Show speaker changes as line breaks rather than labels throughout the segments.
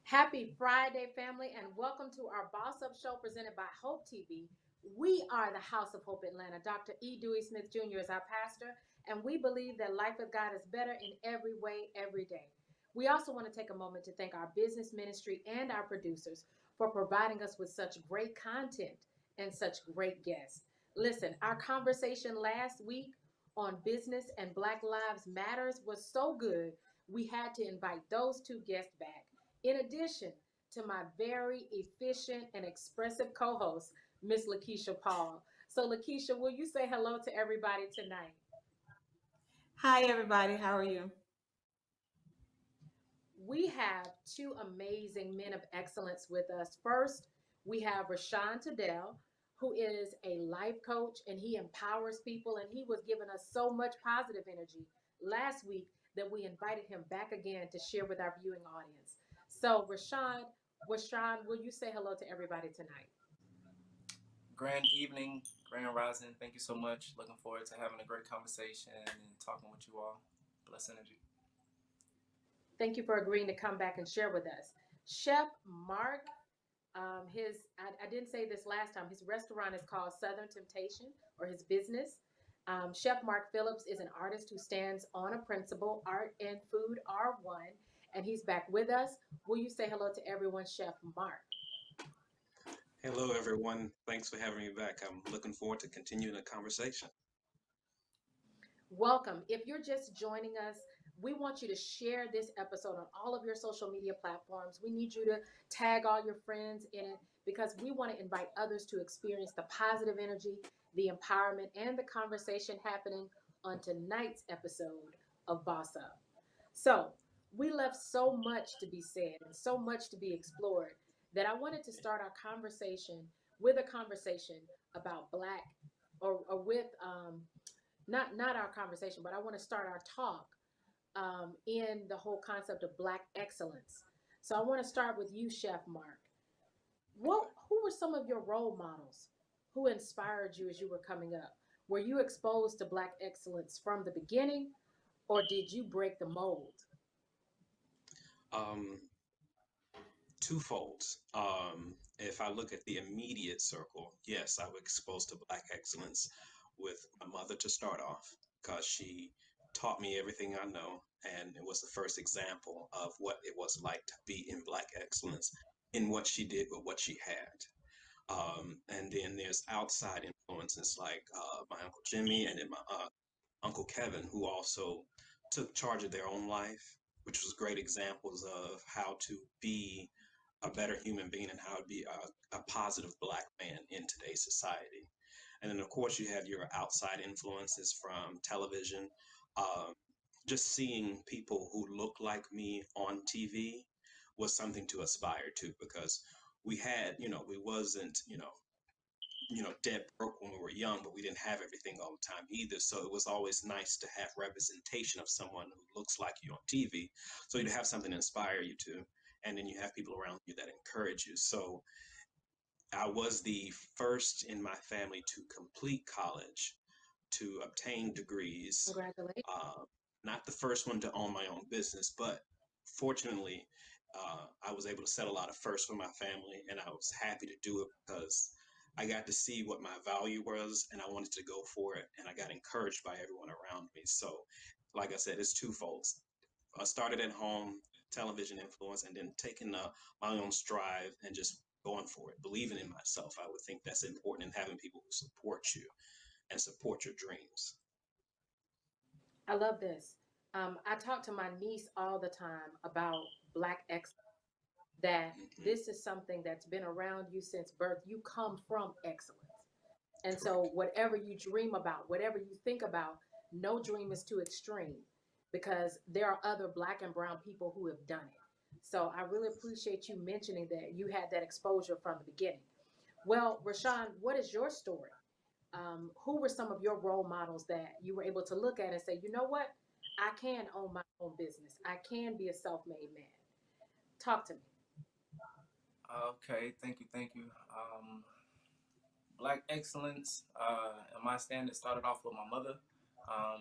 Happy Friday, family, and welcome to our Boss Up Show presented by Hope TV. We are the House of Hope Atlanta. Dr. E. Dewey Smith Jr. is our pastor, and we believe that life with God is better in every way, every day. We also want to take a moment to thank our business ministry and our producers for providing us with such great content and such great guests. Listen, our conversation last week on business and Black Lives Matters was so good, we had to invite those two guests back. In addition to my very efficient and expressive co-host, Miss Lakeisha Paul. So Lakeisha, will you say hello to everybody tonight?
Hi, everybody. How are you?
We have two amazing men of excellence with us. First, we have Rashaan Todel, who is a life coach and he empowers people, and he was giving us so much positive energy last week that we invited him back again to share with our viewing audience. So Rashaan, will you say hello to everybody tonight?
Grand evening, grand rising. Thank you so much. Looking forward to having a great conversation and talking with you all. Bless energy.
Thank you for agreeing to come back and share with us. Chef Mark, I didn't say this last time. His restaurant is called Southern Temptation, or his business. Chef Mark Phillips is an artist who stands on a principle: art and food are one, and he's back with us. Will you say hello to everyone, Chef Mark?
Hello, everyone. Thanks for having me back. I'm looking forward to continuing the conversation.
Welcome. If you're just joining us, we want you to share this episode on all of your social media platforms. We need you to tag all your friends in it because we want to invite others to experience the positive energy, the empowerment, and the conversation happening on tonight's episode of Boss Up. So, we left so much to be said and so much to be explored that I wanted to start our conversation with a conversation about Black, or with not our conversation, but I want to start our talk in the whole concept of Black excellence. So I want to start with you, Chef Mark. Who were some of your role models who inspired you as you were coming up? Were you exposed to Black excellence from the beginning, or did you break the mold?
Um, Twofold. If I look at the immediate circle, yes, I was exposed to Black excellence with my mother to start off because she taught me everything I know, and it was the first example of what it was like to be in Black excellence in what she did with what she had. And then there's outside influences like my Uncle Jimmy and then my Uncle Kevin, who also took charge of their own life, which was great examples of how to be a better human being and how to be a positive Black man in today's society. And then, of course, you have your outside influences from television. Um, just seeing people who look like me on TV was something to aspire to because we had, we wasn't, dead broke when we were young, but we didn't have everything all the time either. So it was always nice to have representation of someone who looks like you on TV. So you'd have something to inspire you to, and then you have people around you that encourage you. So I was the first in my family to complete college, to obtain degrees.
Congratulations.
Uh, Not the first one to own my own business, but fortunately, I was able to set a lot of firsts for my family, and I was happy to do it because I got to see what my value was, and I wanted to go for it, and I got encouraged by everyone around me. So, like I said, it's twofold. I started at home, television influence, and then taking my own strive and just going for it, believing in myself. I would think that's important, and having people who support you and support your dreams.
I love this. I talk to my niece all the time about Black excellence, that
Hmm.
this is something that's been around you since birth. You come from excellence. And so,
Correct.
whatever you dream about, whatever you think about, no dream is too extreme because there are other Black and Brown people who have done it. So, I really appreciate you mentioning that you had that exposure from the beginning. Well, Rashaan, what is your story? Who were some of your role models that you were able to look at and say, you know what? I can own my own business. I can be a self-made man. Talk to me.
Okay, thank you, thank you. Black excellence. In my stand, it started off with my mother.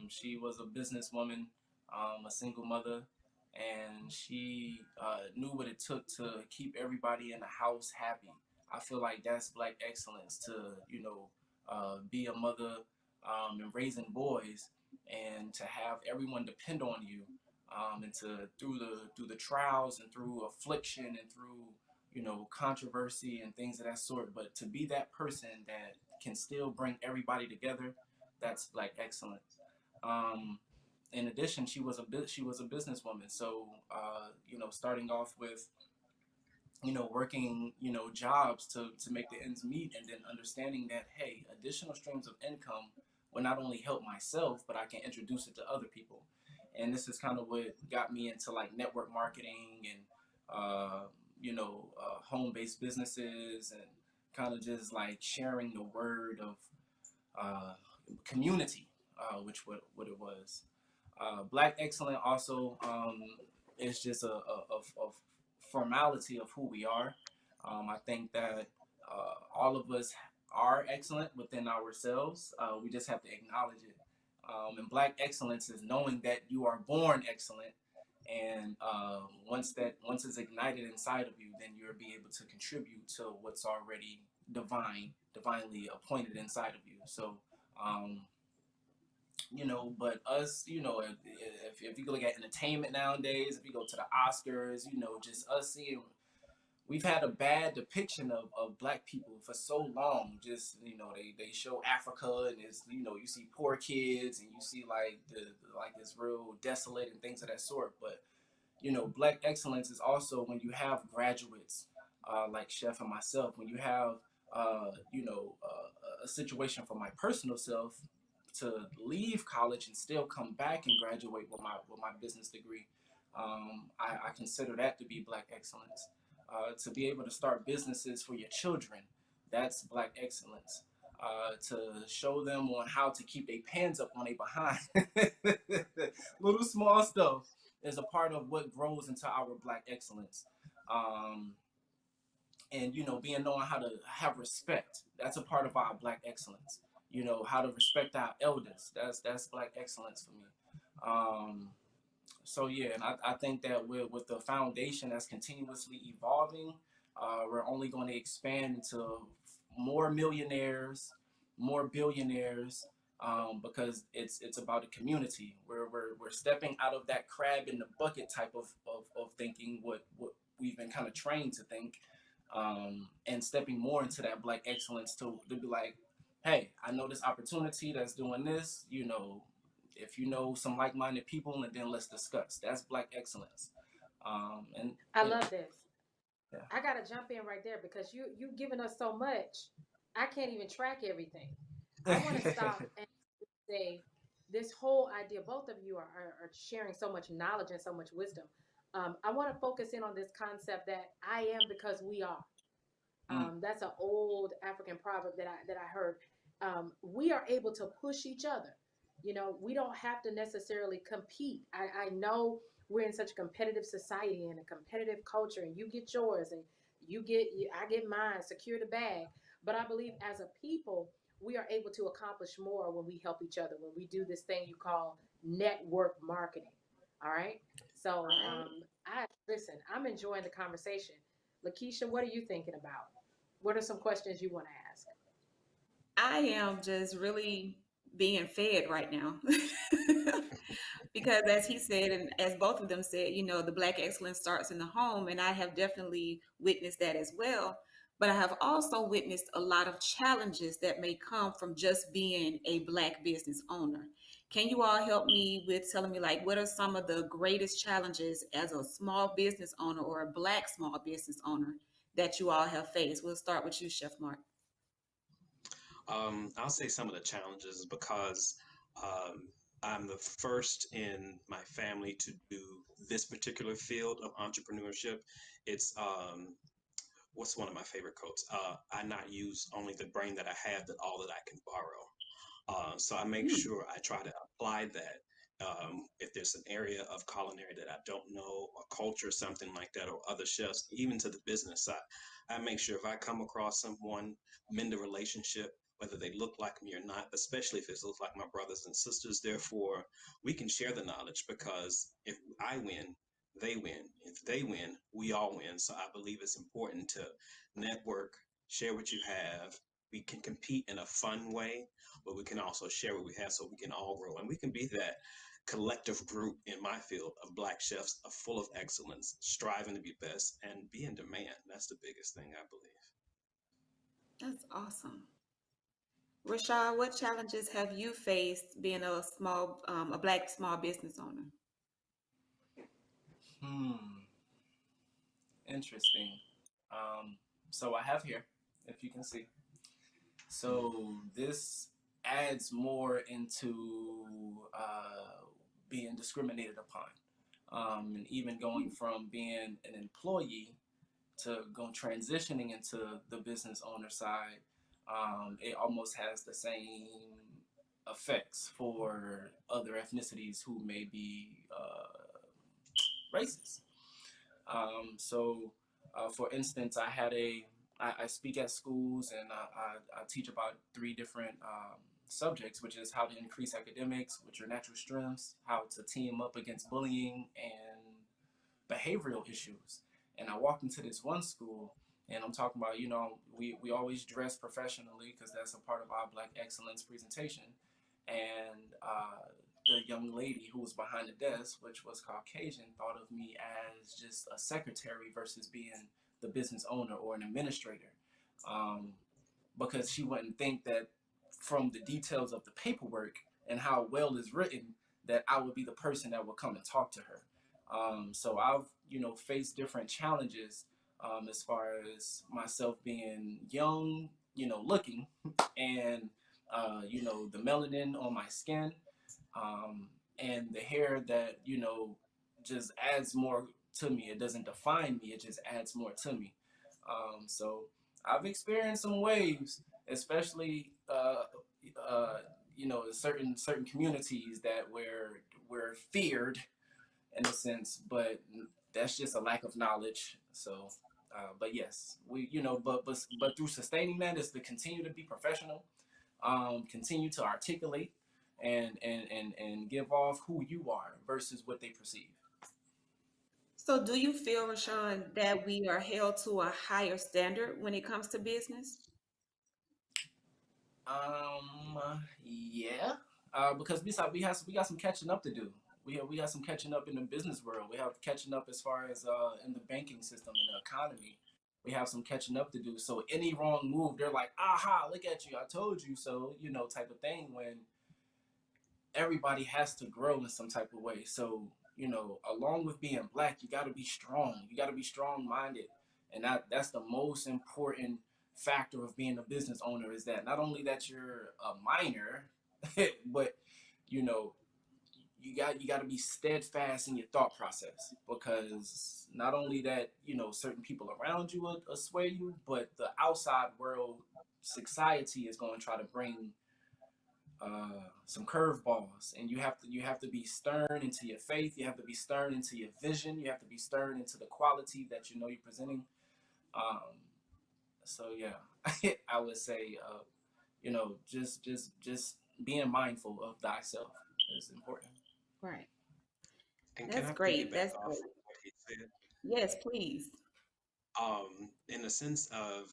She was a businesswoman, a single mother, and she knew what it took to keep everybody in the house happy. I feel like that's black excellence to, be a mother and raising boys, and to have everyone depend on you, and to through the trials and through affliction and through controversy and things of that sort, but to be that person that can still bring everybody together, that's black excellence. um, in addition, she was a businesswoman, so starting off with working jobs to make the ends meet, and then understanding that, hey, additional streams of income will not only help myself, but I can introduce it to other people. And this is kind of what got me into like network marketing and home-based businesses, and kind of just like sharing the word of uh, community, which what it was. Black excellent also is just a formality of who we are. I think that all of us are excellent within ourselves. We just have to acknowledge it. And black excellence is knowing that you are born excellent, and once it's ignited inside of you, then you'll be able to contribute to what's already divinely appointed inside of you. So um, but us, if you look at entertainment nowadays, if you go to the Oscars, just us seeing, we've had a bad depiction of black people for so long. Just, they show Africa, and it's, you see poor kids, and you see like like this real desolate and things of that sort. But black excellence is also when you have graduates, like Chef and myself, when you have a situation for my personal self to leave college and still come back and graduate with my business degree. I consider that to be black excellence. To be able to start businesses for your children, that's black excellence. To show them on how to keep their pants up on their behind, little small stuff is a part of what grows into our black excellence. Um, and being knowing how to have respect, that's a part of our black excellence. How to respect our elders, that's black excellence for me. um, so yeah, and I think that with the foundation that's continuously evolving, we're only going to expand into more millionaires, more billionaires, because it's about a community. We're stepping out of that crab in the bucket type of thinking, what we've been kind of trained to think, and stepping more into that black excellence to be like, hey, I know this opportunity that's doing this, if you know some like-minded people, and then let's discuss. That's black excellence. And
I love this.
yeah.
I gotta jump in right there because you giving us so much. I can't even track everything. I want to stop and say this whole idea. Both of you are sharing so much knowledge and so much wisdom. I want to focus in on this concept that I am because we are. That's an old African proverb that I heard. We are able to push each other. We don't have to necessarily compete. I know we're in such a competitive society and a competitive culture, and you get yours, and I get mine. Secure the bag. But I believe as a people, we are able to accomplish more when we help each other. When we do this thing you call network marketing. All right. So
Right.
I listen. I'm enjoying the conversation. Lakeisha, what are you thinking about? What are some questions you want to ask?
I am just really being fed right now. Because as he said, and as both of them said, the black excellence starts in the home, and I have definitely witnessed that as well. But I have also witnessed a lot of challenges that may come from just being a black business owner. Can you all help me with telling me, like, what are some of the greatest challenges as a small business owner or a black small business owner that you all have faced? We'll start with you, Chef Mark.
I'll say some of the challenges is because um, I'm the first in my family to do this particular field of entrepreneurship. It's what's one of my favorite quotes? I not use only the brain that I have, but all that I can borrow. So I make
Mm.
sure I try to apply that. If there's an area of culinary that I don't know, or culture, something like that, or other chefs, even to the business side, I make sure if I come across someone, mend a relationship, whether they look like me or not, especially if it looks like my brothers and sisters. Therefore, we can share the knowledge, because if I win, they win. If they win, we all win. So I believe it's important to network, share what you have. We can compete in a fun way, but we can also share what we have so we can all grow. And we can be that collective group in my field of Black chefs are full of excellence, striving to be best and be in demand. That's the biggest thing, I believe.
That's awesome. Rashaan, what challenges have you faced being a black small business owner?
Hmm. Interesting. Um, so I have here, if you can see. So this adds more into being discriminated upon, and even going from being an employee to go transitioning into the business owner side. It almost has the same effects for other ethnicities who may be racist. For instance, I speak at schools, and I teach about three different subjects, which is how to increase academics with your natural strengths, how to team up against bullying, and behavioral issues. And I walked into this one school, and I'm talking about, we always dress professionally because that's a part of our Black excellence presentation. And the young lady who was behind the desk, which was Caucasian, thought of me as just a secretary versus being the business owner or an administrator. Um, because she wouldn't think that from the details of the paperwork and how well it's written, that I would be the person that would come and talk to her. So I've, faced different challenges as far as myself being young, looking, and, the melanin on my skin, and the hair that, just adds more to me. It doesn't define me, it just adds more to me. So I've experienced some waves, especially uh, in certain communities that we're feared in a sense, but that's just a lack of knowledge. So, but yes, we but through sustaining that is to continue to be professional, continue to articulate, and give off who you are versus what they perceive.
So, do you feel, Rashaan, that we are held to a higher standard when it comes to business?
Yeah, because we got some catching up to do. We got some catching up in the business world. We have catching up as far as in the banking system, in the economy. We have some catching up to do. So any wrong move, they're like, "Aha! Look at you! I told you so." Type of thing. When everybody has to grow in some type of way. So, along with being Black, you got to be strong. You got to be strong minded. And that's the most important factor of being a business owner, is that not only that you're a minor, but, you know, you got to be steadfast in your thought process, because not only that, certain people around you will sway you, but the outside world, society is going to try to bring some curveballs, and you have to be stern into your faith. You have to be stern into your vision. You have to be stern into the quality that you're presenting. Um, so yeah, I would say, just being mindful of thyself is important.
Right.
And can
That's
I
great.
piggyback
That's
off
great.
of what he said?
Yes, please.
In the sense of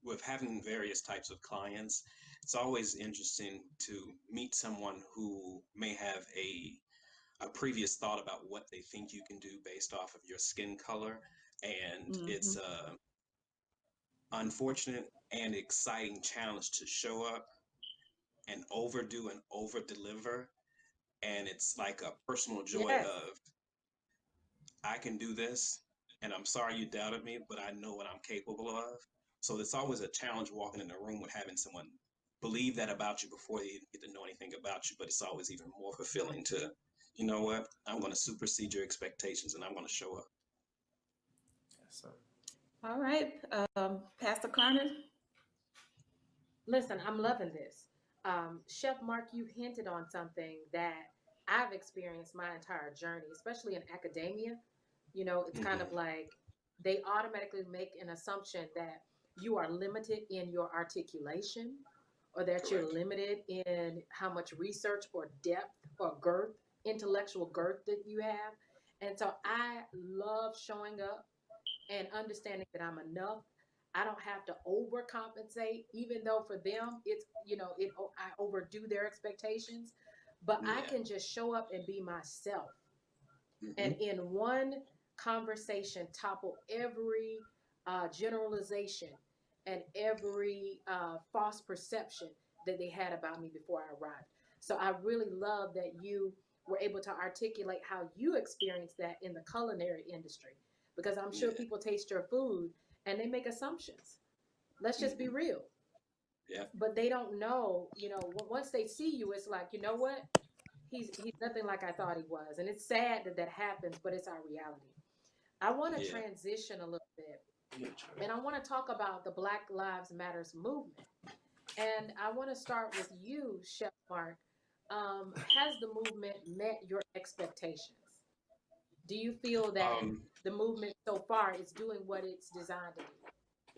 with having various types of clients, it's always interesting to meet someone who may have a previous thought about what they think you can do based off of your skin color. And
Hmm.
it's a unfortunate and exciting challenge to show up and overdo and over deliver. And it's like a personal joy
Yes.
of, I can do this, and I'm sorry you doubted me, but I know what I'm capable of. So it's always a challenge walking in a room with having someone believe that about you before they even get to know anything about you. But it's always even more fulfilling to, you know what, I'm going to supersede your expectations and I'm going to show up.
Yes, sir.
All right, Pastor Carmen.
Listen, I'm loving this. Chef Mark, you hinted on something that I've experienced my entire journey, especially in academia. You know, it's kind
Hmm.
of like they automatically make an assumption that you are limited in your articulation or that you're
Correct.
limited in how much research or depth or girth, intellectual girth that you have. And so I love showing up and understanding that I'm enough. I don't have to overcompensate, even though for them it's I overdo their expectations, but I
Yeah.
can just show up and be myself. And
Hmm.
in one conversation, topple every generalization and every false perception that they had about me before I arrived. So I really love that you were able to articulate how you experienced that in the culinary industry, because I'm sure
Yeah.
people taste your food and they make assumptions. Let's just be
Hmm.
real.
Yeah.
But they don't know, once they see you, it's like, you know what? He's nothing like I thought he was. And it's sad that that happens, but it's our reality. I want to
Yeah.
transition a little bit,
You gotta try
and I want to talk about the Black Lives Matters movement. And I want to start with you, Chef Mark. Has the movement met your expectations? Do you feel that
Um,
the movement so far is doing what it's designed to do?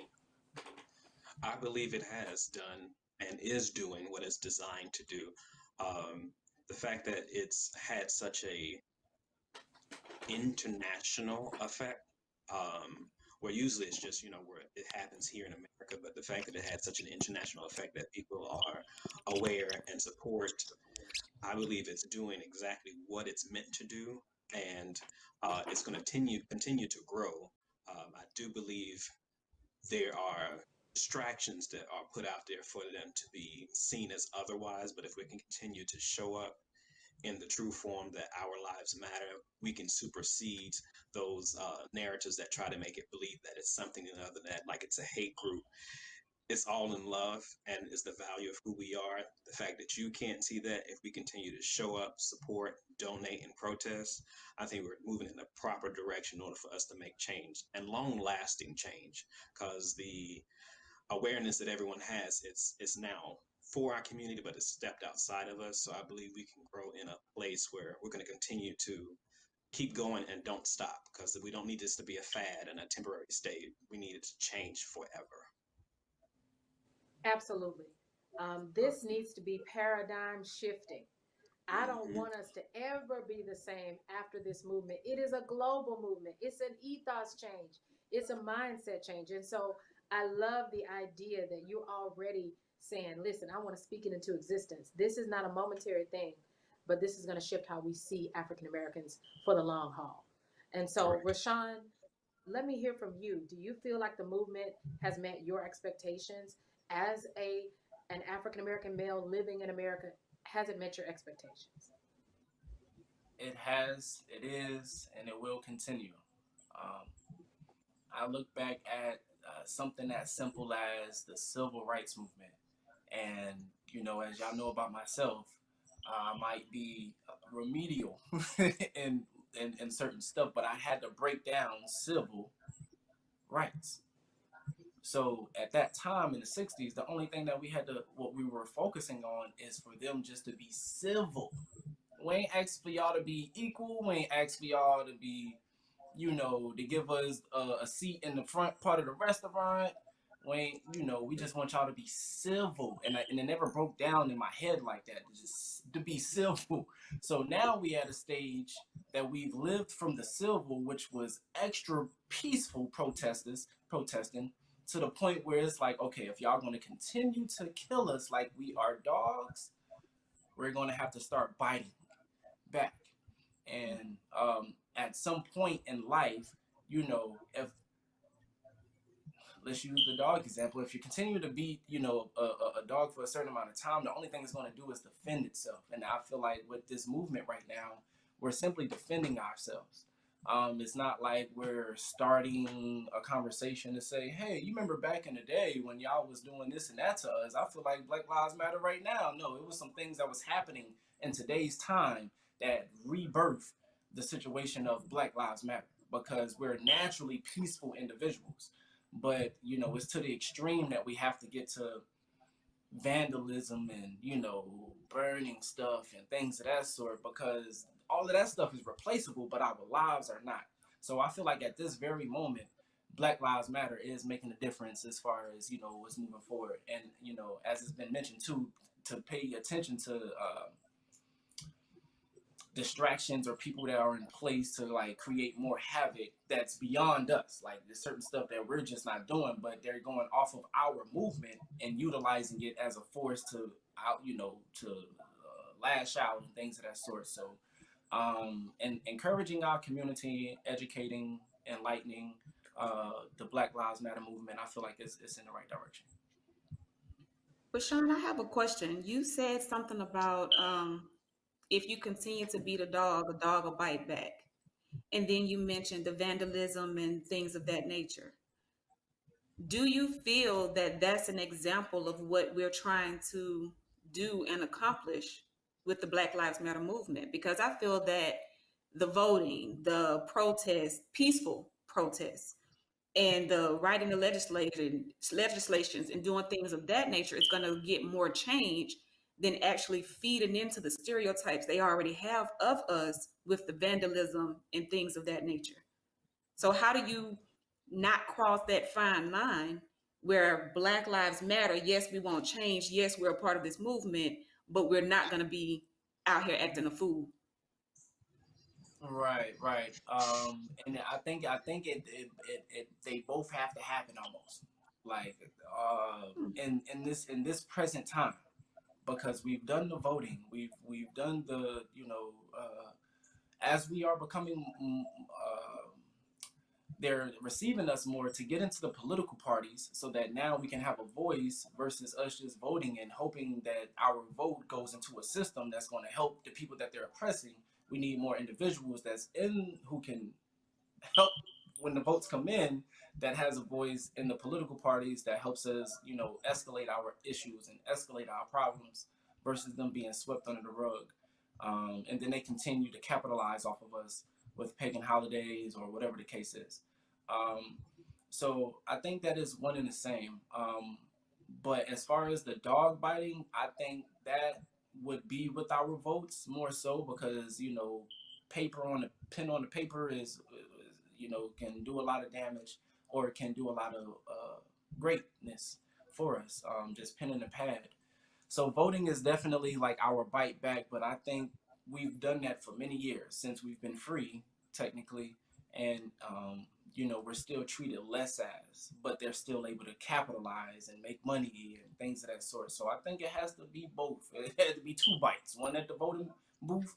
I believe it has done and is doing what it's designed to do. Um, the fact that it's had such a international effect, where usually it's just where it happens here in America, but the fact that it had such an international effect that people are aware and support, I believe it's doing exactly what it's meant to do, and it's going to continue to grow. I do believe there are distractions that are put out there for them to be seen as otherwise, but if we can continue to show up in the true form that our lives matter, we can supersede those narratives that try to make it believe that it's something other than that, like it's a hate group. It's all in love and is the value of who we are. The fact that you can't see that, if we continue to show up, support, donate, and protest, I think we're moving in the proper direction in order for us to make change and long lasting change. Because the awareness that everyone has, it's now for our community, but it's stepped outside of us. So I believe we can grow in a place where we're going to continue to keep going and don't stop, because we don't need this to be a fad and a temporary state. We need it to change forever.
Absolutely. This needs to be paradigm shifting. I don't
Hmm.
want us to ever be the same after this movement. It is a global movement, it's an ethos change, it's a mindset change. And so I love the idea that you're already saying, listen, I want to speak it into existence. This is not a momentary thing, but this is going to shift how we see African Americans for the long haul. And so,
Correct.
Rashaan, let me hear from you. Do you feel like the movement has met your expectations as an African American male living in America? Has it met your expectations?
it has, it is, and it will continue. Um, I look back at something as simple as the civil rights movement, and as y'all know about myself, I might be remedial in, in certain stuff, but I had to break down civil rights. So at that time in the 60s, the only thing that what we were focusing on is for them just to be civil. We ain't asked for y'all to be equal. We ain't asked for y'all to be, to give us a seat in the front part of the restaurant. We ain't, we just want y'all to be civil. And it never broke down in my head like that, just to be civil. So now we at a stage that we've lived from the civil, which was extra peaceful protesting, to the point where it's like, okay, if y'all going to continue to kill us like we are dogs, we're going to have to start biting back. And at some point in life, if let's use the dog example, if you continue to beat, a dog for a certain amount of time, the only thing it's going to do is defend itself. And I feel like with this movement right now, we're simply defending ourselves. It's not like we're starting a conversation to say, hey, you remember back in the day when y'all was doing this and that to us? I feel like Black Lives Matter right now. No, it was some things that was happening in today's time that rebirth the situation of Black Lives Matter, because we're naturally peaceful individuals. but it's to the extreme that we have to get to vandalism and burning stuff and things of that sort, because all of that stuff is replaceable, but our lives are not. So I feel like at this very moment, Black Lives Matter is making a difference as far as what's moving forward. And as it's been mentioned too, to pay attention to distractions or people that are in place to like create more havoc that's beyond us. Like there's certain stuff that we're just not doing, but they're going off of our movement and utilizing it as a force to out, to lash out and things of that sort. So, and encouraging our community, educating, enlightening the Black Lives Matter movement, I feel like it's in the right direction.
But Sean, I have a question. You said something about if you continue to beat a dog will bite back. And then you mentioned the vandalism and things of that nature. Do you feel that that's an example of what we're trying to do and accomplish with the Black Lives Matter movement? Because I feel that the voting, the protests, peaceful protests, and the writing the legislations and doing things of that nature is going to get more change than actually feeding into the stereotypes they already have of us with the vandalism and things of that nature. So how do you not cross that fine line where Black Lives Matter, yes, we want change, yes, we're a part of this movement, but we're not going to be out here acting a fool?
Right, right. And I think they both have to happen almost, like
Hmm.
in this present time, because we've done the voting, we've done the as we are becoming they're receiving us more to get into the political parties so that now we can have a voice versus us just voting and hoping that our vote goes into a system that's going to help the people that they're oppressing. We need more individuals that's in who can help when the votes come in, that has a voice in the political parties that helps us escalate our issues and escalate our problems versus them being swept under the rug. And then they continue to capitalize off of us with pagan holidays or whatever the case is. um, so I think that is one and the same. But as far as the dog biting, I think that would be with our votes more so, because paper on the pen on the paper is can do a lot of damage, or it can do a lot of greatness for us. Just pen and a pad. So voting is definitely like our bite back, but I think we've done that for many years since we've been free, technically, and we're still treated less as, but they're still able to capitalize and make money and things of that sort. So I think it has to be both. It had to be two bites, one at the voting booth,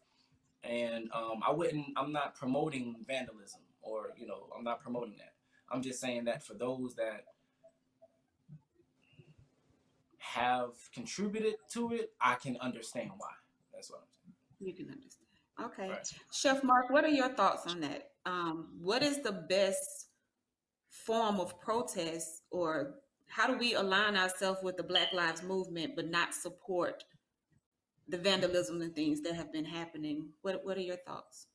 and I'm not promoting vandalism, or I'm not promoting that. I'm just saying that for those that have contributed to it, I can understand why. That's what I'm saying.
You can understand. Okay.
Right.
Chef Mark, what are your thoughts on that? What is the best form of protest, or how do we align ourselves with the Black Lives Movement but not support the vandalism and things that have been happening? What are your thoughts?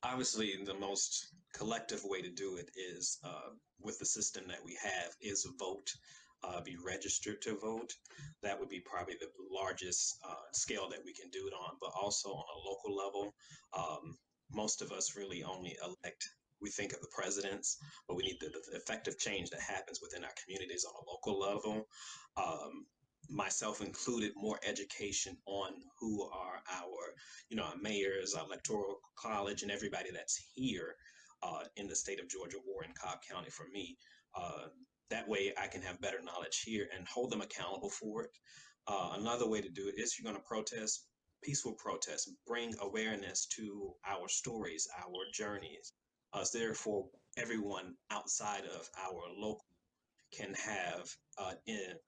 Obviously, the most collective way to do it is with the system that we have is vote, be registered to vote. That would be probably the largest scale that we can do it on, but also on a local level. Most of us really only elect. We think of the presidents, but we need the effective change that happens within our communities on a local level. Um, Myself included, more education on who are our mayors, our electoral college, and everybody that's here in the state of Georgia or in Cobb County for me. Uh, that way I can have better knowledge here and hold them accountable for it. Another way to do it is, you're going to protest, peaceful protest, bring awareness to our stories, our journeys. Therefore, everyone outside of our local can have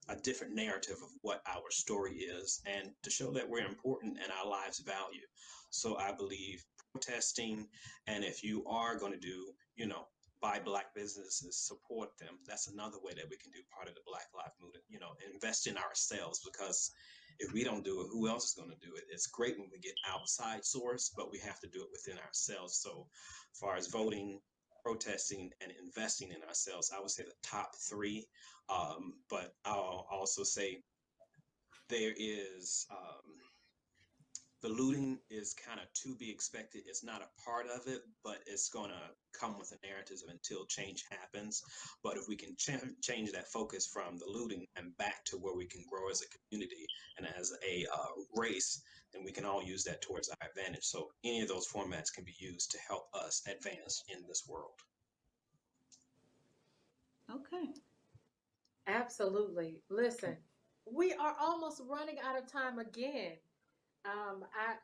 a different narrative of what our story is, and to show that we're important and our lives value. So I believe protesting, and if you are going to do, buy black businesses, support them. That's another way that we can do part of the Black Lives Movement. Invest in ourselves, because if we don't do it, who else is going to do it? It's great when we get outside source, but we have to do it within ourselves. So, as far as voting, protesting and investing in ourselves. I would say the top three. But I'll also say there is the looting is kind of to be expected. It's not a part of it, but it's going to come with a narrative until change happens. But if we can change that focus from the looting and back to where we can grow as a community and as a race, then we can all use that towards our advantage. So any of those formats can be used to help us advance in this world.
Okay.
Absolutely. Listen, we are almost running out of time again.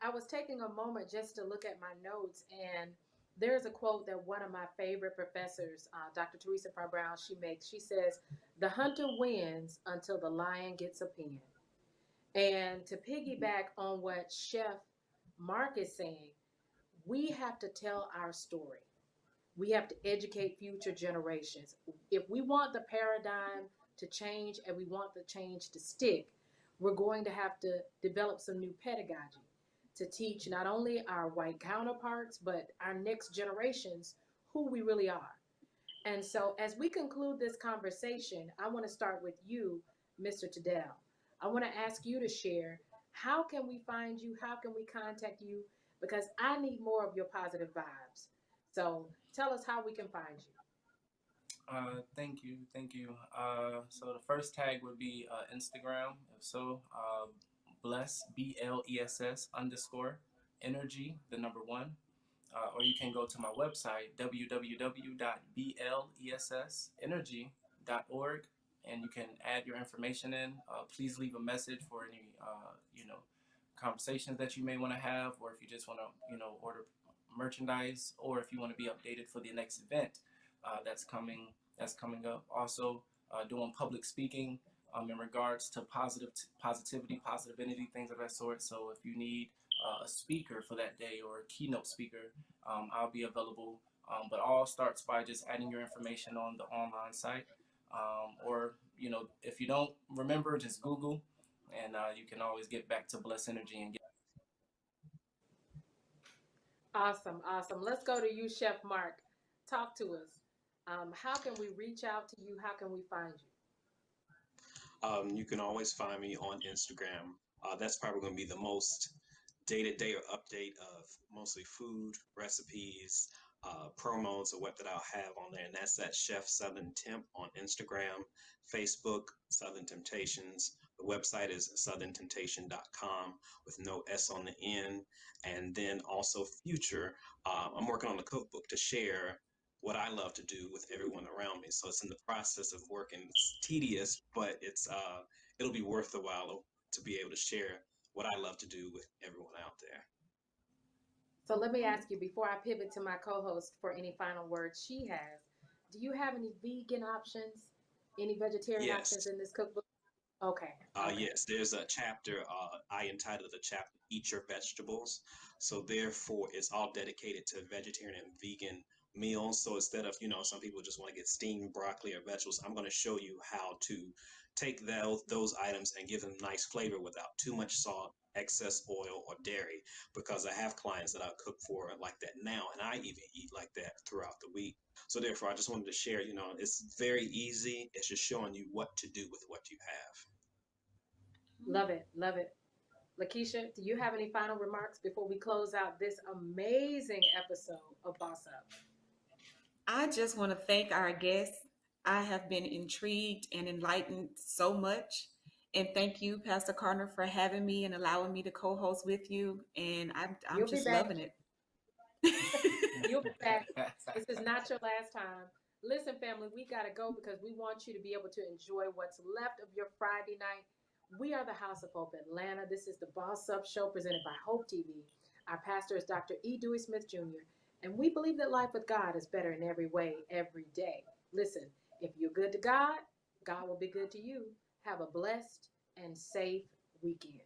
I was taking a moment just to look at my notes, and there's a quote that one of my favorite professors, Dr. Teresa Farr Brown, she makes. She says, "The hunter wins until the lion gets a pen." And to piggyback on what Chef Mark is saying, we have to tell our story. We have to educate future generations. If we want the paradigm to change and we want the change to stick, we're going to have to develop some new pedagogy to teach not only our white counterparts, but our next generations who we really are. And so, as we conclude this conversation, I want to start with you, Mr. Todel. I want to ask you to share, how can we find you? How can we contact you? Because I need more of your positive vibes. So tell us how we can find you.
Thank you, thank you. So the first tag would be Instagram. If so, bless BLESS underscore energy, the number one. Or you can go to my website www.blessenergy.org, and you can add your information in. Please leave a message for any conversations that you may want to have, or if you just want to order merchandise, or if you want to be updated for the next event that's coming up. Also doing public speaking in regards to positivity, positivity, things of that sort. So if you need a speaker for that day or a keynote speaker, I'll be available. But all starts by just adding your information on the online site, or if you don't remember, just Google, and you can always get back to Bless Energy and get.
Awesome, awesome. Let's go to you, Chef Mark. Talk to us. How can we reach out to you? How can we find you?
You can always find me on Instagram. That's probably going to be the most day-to-day or update of mostly food, recipes, promos, or what that I'll have on there. And that's at Chef Southern Temp on Instagram, Facebook, Southern Temptations. The website is southerntemptation.com with no S on the end. And then also future, I'm working on a cookbook to share what I love to do with everyone around me. So it's in the process of working. It's tedious, but it'll be worth the while to be able to share what I love to do with everyone out there.
So let me ask you, before I pivot to my co-host for any final words she has, do you have any vegan options, any vegetarian options in this cookbook? Okay.
Yes, there's a chapter, I entitled the chapter, Eat Your Vegetables. So therefore, it's all dedicated to vegetarian and vegan meals. So instead of, some people just want to get steamed broccoli or vegetables, I'm going to show you how to take those items and give them nice flavor without too much salt, excess oil, or dairy, because I have clients that I cook for like that now, and I even eat like that throughout the week. So therefore, I just wanted to share, it's very easy. It's just showing you what to do with what you have.
Love it, love it. Lakeisha, do you have any final remarks before we close out this amazing episode of Boss Up?
I just want to thank our guests. I have been intrigued and enlightened so much. And thank you, Pastor Carter, for having me and allowing me to co-host with you. And I'm just loving it.
You'll be back. This is not your last time. Listen, family, we got to go because we want you to be able to enjoy what's left of your Friday night. We are the House of Hope Atlanta. This is the Boss Up Show presented by Hope TV. Our pastor is Dr. E. Dewey Smith Jr., and we believe that life with God is better in every way, every day. Listen, if you're good to God, God will be good to you. Have a blessed and safe weekend.